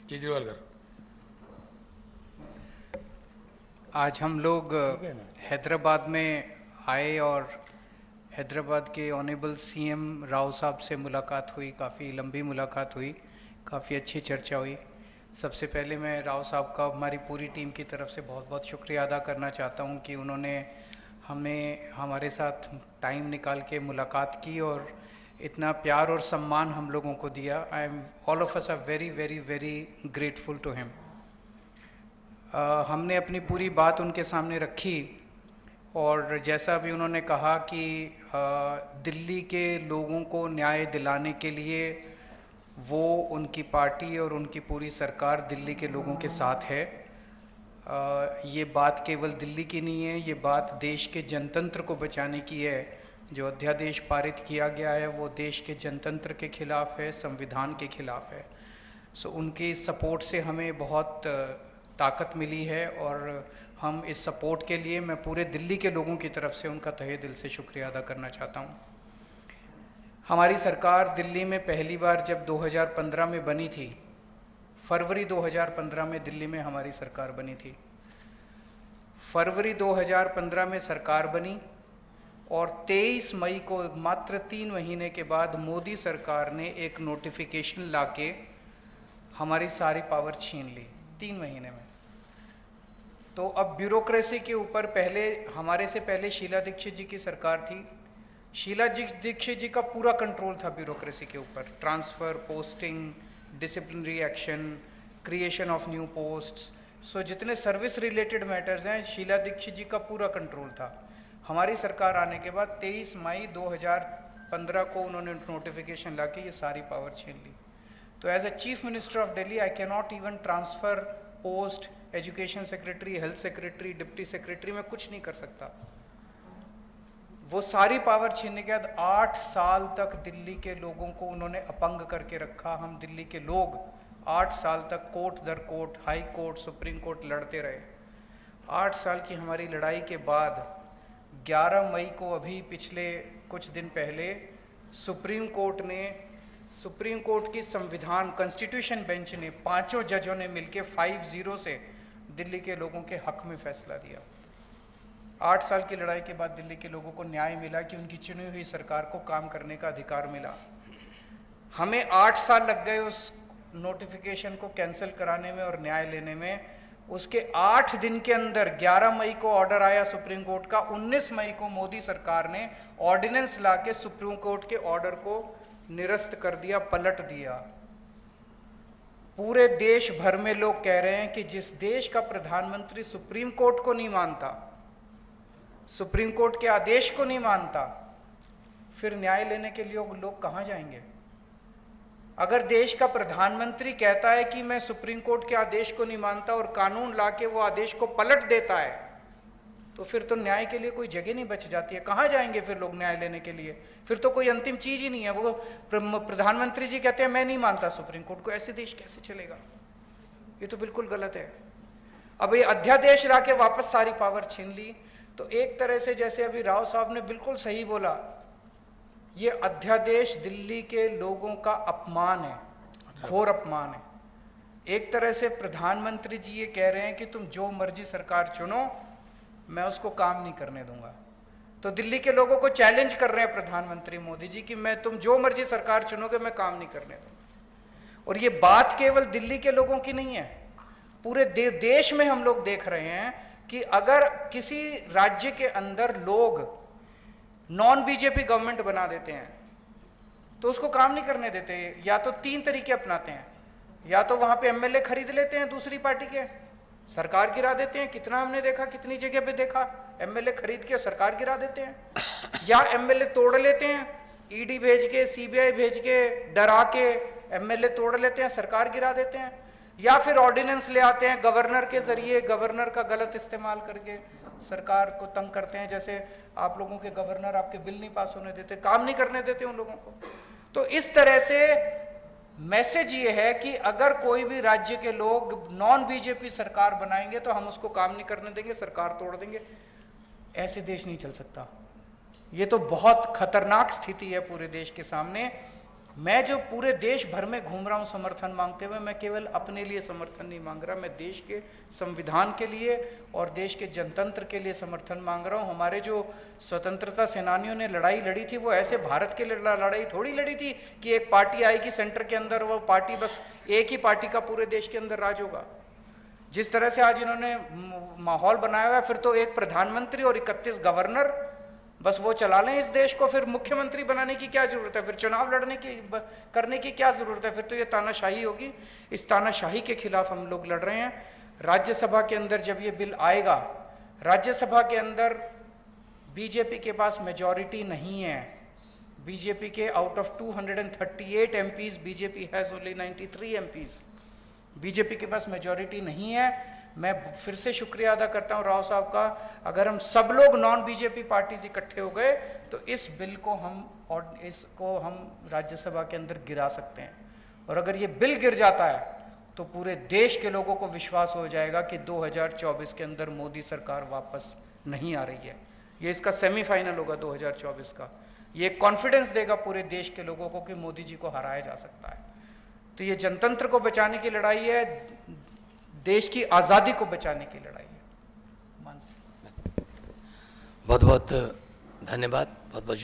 केजरीवाल कर। आज हम लोग हैदराबाद में आए और हैदराबाद के ऑनेबल सीएम राव साहब से मुलाकात हुई। काफ़ी लंबी मुलाकात हुई, काफ़ी अच्छी चर्चा हुई। सबसे पहले मैं राव साहब का हमारी पूरी टीम की तरफ से बहुत बहुत शुक्रिया अदा करना चाहता हूं कि उन्होंने हमें हमारे साथ टाइम निकाल के मुलाकात की और इतना प्यार और सम्मान हम लोगों को दिया। I am all of us are very very very grateful to him. हमने अपनी पूरी बात उनके सामने रखी और जैसा भी उन्होंने कहा कि दिल्ली के लोगों को न्याय दिलाने के लिए वो, उनकी पार्टी और उनकी पूरी सरकार दिल्ली के लोगों के साथ है। ये बात केवल दिल्ली की नहीं है, ये बात देश के जनतंत्र को बचाने की है। जो अध्यादेश पारित किया गया है वो देश के जनतंत्र के खिलाफ है, संविधान के खिलाफ है। सो उनकी सपोर्ट से हमें बहुत ताकत मिली है और हम इस सपोर्ट के लिए मैं पूरे दिल्ली के लोगों की तरफ से उनका तहे दिल से शुक्रिया अदा करना चाहता हूं। हमारी सरकार दिल्ली में पहली बार जब 2015 में बनी थी, फरवरी 2015 में दिल्ली में हमारी सरकार बनी थी। फरवरी 2015 में सरकार बनी और 23 मई को, मात्र 3 महीने के बाद, मोदी सरकार ने एक नोटिफिकेशन लाके हमारी सारी पावर छीन ली 3 महीने में। तो अब ब्यूरोक्रेसी के ऊपर, पहले हमारे से पहले शीला दीक्षित जी की सरकार थी। शीला दीक्षित जी का पूरा कंट्रोल था ब्यूरोक्रेसी के ऊपर, transfer, posting, disciplinary action, creation of new posts. So जितने सर्विस रिलेटेड मैटर्स हैं, शीला दीक्षित जी का पूरा कंट्रोल था। हमारी सरकार आने के बाद 23 मई 2015 को उन्होंने नोटिफिकेशन लाके ये सारी पावर छीन ली। तो as a chief minister of Delhi I can not even transfer post, education secretary, health secretary, deputy secretary, मैं कुछ नहीं कर सकता। वो सारी पावर छीनने के बाद 8 साल तक दिल्ली के लोगों को उन्होंने अपंग करके रखा। हम दिल्ली के लोग 8 साल तक कोर्ट दर court, high court, supreme court लड़ते रहे। 8 साल की हमारी लड़ाई के बाद 11 मई को, अभी पिछले कुछ दिन पहले, सुप्रीम कोर्ट की संविधान कॉन्स्टिट्यूशन बेंच ने, 5 जजों ने मिलकर 5-0 से दिल्ली के लोगों के हक में फैसला दिया। 8 साल की लड़ाई के बाद दिल्ली के लोगों को न्याय मिला कि उनकी चुनी हुई सरकार को काम करने का अधिकार मिला। हमें 8 साल लग गए उस नोटिफिकेशन को कैंसिल कराने में और न्याय लेने में। उसके 8 दिन के अंदर 11 मई को ऑर्डर आया सुप्रीम कोर्ट का। 19 मई को मोदी सरकार ने ऑर्डिनेंस लाके सुप्रीम कोर्ट के ऑर्डर को निरस्त कर दिया, पलट दिया। पूरे देश भर में लोग कह रहे हैं कि जिस देश का प्रधानमंत्री सुप्रीम कोर्ट को नहीं मानता, सुप्रीम कोर्ट के आदेश को नहीं मानता, फिर न्याय लेने के लिए लोग कहां जाएंगे? अगर देश का प्रधानमंत्री कहता है कि मैं सुप्रीम कोर्ट के आदेश को नहीं मानता और कानून लाके वो आदेश को पलट देता है, तो फिर तो न्याय के लिए कोई जगह नहीं बच जाती है। कहां जाएंगे फिर लोग न्याय लेने के लिए? फिर तो कोई अंतिम चीज ही नहीं है। वो प्रधानमंत्री जी कहते हैं मैं नहीं मानता सुप्रीम कोर्ट को, ऐसे देश कैसे चलेगा? ये तो बिल्कुल गलत है। अब ये अध्यादेश लाके वापस सारी पावर छीन ली। तो एक तरह से, जैसे अभी राव साहब ने बिल्कुल सही बोला, ये अध्यादेश दिल्ली के लोगों का अपमान है, घोर अपमान है। एक तरह से प्रधानमंत्री जी ये कह रहे हैं कि तुम जो मर्जी सरकार चुनो, मैं उसको काम नहीं करने दूंगा। तो दिल्ली के लोगों को चैलेंज कर रहे हैं प्रधानमंत्री मोदी जी कि तुम जो मर्जी सरकार चुनोगे, मैं काम नहीं करने दूंगा। और ये बात केवल दिल्ली के लोगों की नहीं है, पूरे देश में हम लोग देख रहे हैं कि अगर किसी राज्य के अंदर लोग नॉन बीजेपी गवर्नमेंट बना देते हैं तो उसको काम नहीं करने देते। या तो 3 तरीके अपनाते हैं, या तो वहां पे एमएलए खरीद लेते हैं दूसरी पार्टी के, सरकार गिरा देते हैं। कितना हमने देखा, कितनी जगह पे देखा, एमएलए खरीद के सरकार गिरा देते हैं। या एमएलए तोड़ लेते हैं, ईडी भेज के, सीबीआई भेज के, डरा के एमएलए तोड़ लेते हैं, सरकार गिरा देते हैं। या फिर ऑर्डिनेंस ले आते हैं गवर्नर के जरिए, गवर्नर का गलत इस्तेमाल करके सरकार को तंग करते हैं। जैसे आप लोगों के गवर्नर आपके बिल नहीं पास होने देते, काम नहीं करने देते उन लोगों को। तो इस तरह से मैसेज ये है कि अगर कोई भी राज्य के लोग नॉन बीजेपी सरकार बनाएंगे तो हम उसको काम नहीं करने देंगे, सरकार तोड़ देंगे। ऐसे देश नहीं चल सकता। ये तो बहुत खतरनाक स्थिति है पूरे देश के सामने। मैं जो पूरे देश भर में घूम रहा हूं समर्थन मांगते हुए, मैं केवल अपने लिए समर्थन नहीं मांग रहा, मैं देश के संविधान के लिए और देश के जनतंत्र के लिए समर्थन मांग रहा हूं। हमारे जो स्वतंत्रता सेनानियों ने लड़ाई लड़ी थी, वो ऐसे भारत के लिए लड़ाई थोड़ी लड़ी थी कि एक पार्टी आएगी सेंटर के अंदर, वो पार्टी बस एक ही पार्टी का पूरे देश के अंदर राज होगा। जिस तरह से आज इन्होंने माहौल बनाया हुआ है, फिर तो एक प्रधानमंत्री और 31 गवर्नर बस वो चला लें इस देश को, फिर मुख्यमंत्री बनाने की क्या जरूरत है, फिर चुनाव लड़ने की करने की क्या जरूरत है, फिर तो ये तानाशाही होगी। इस तानाशाही के खिलाफ हम लोग लड़ रहे हैं। राज्यसभा के अंदर जब ये बिल आएगा, राज्यसभा के अंदर बीजेपी के पास मेजॉरिटी नहीं है। बीजेपी के out of 238 MPs, BJP has only 93 MPs. BJP के पास मेजॉरिटी नहीं है। मैं फिर से शुक्रिया अदा करता हूं राव साहब का। अगर हम सब लोग नॉन बीजेपी पार्टीज इकट्ठे हो गए तो इस बिल को हम राज्यसभा के अंदर गिरा सकते हैं। और अगर ये बिल गिर जाता है तो पूरे देश के लोगों को विश्वास हो जाएगा कि 2024 के अंदर मोदी सरकार वापस नहीं आ रही है। ये इसका सेमीफाइनल होगा 2024 का। ये कॉन्फिडेंस देगा पूरे देश के लोगों को कि मोदी जी को हराया जा सकता है। तो ये जनतंत्र को बचाने की लड़ाई है, देश की आजादी को बचाने की लड़ाई है। बहुत बहुत धन्यवाद। बहुत बहुत